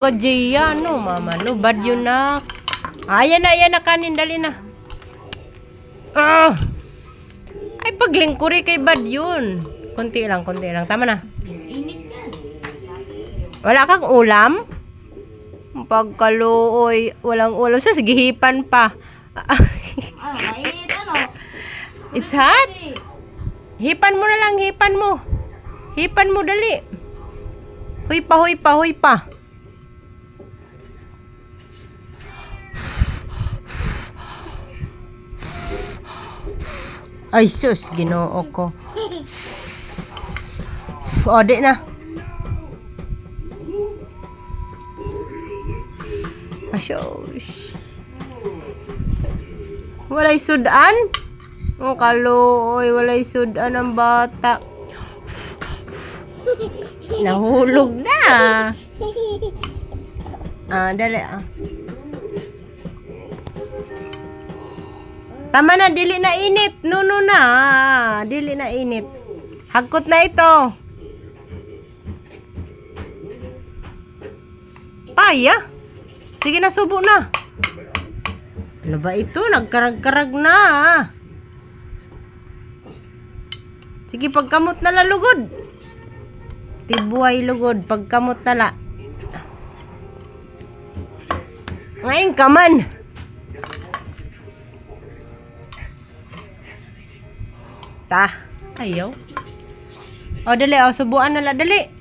Kajiya, no, mama, no, bad yun na. Ayan na, kanin, dali na. Ah! Ay, paglingkuri kay bad yun. Konti lang, tama na. Wala kang ulam? Pagkaluoy, walang ulam. So, sige, hipan pa. Mainit, ano? It's hot? Hipan mo na lang, hipan mo. Hipan mo, dali. Huy pa. Ay, sus, ginoo ko. O, di na. Asyos. Walay sudan? Ang kaluoy, walay sudan ang bata. Nahulog na. Dali. Tama na, dili na init. Nuno na. Dili na init. Hagkot na ito. Paya. Sige na, subo na. Ano ba ito? Nagkarag-karag na. Sige, pagkamot na la lugod. Tibuay lugod. Pagkamot na la. Ngayon ka man. Ayaw. O, dali. O, subuan na la. Dali.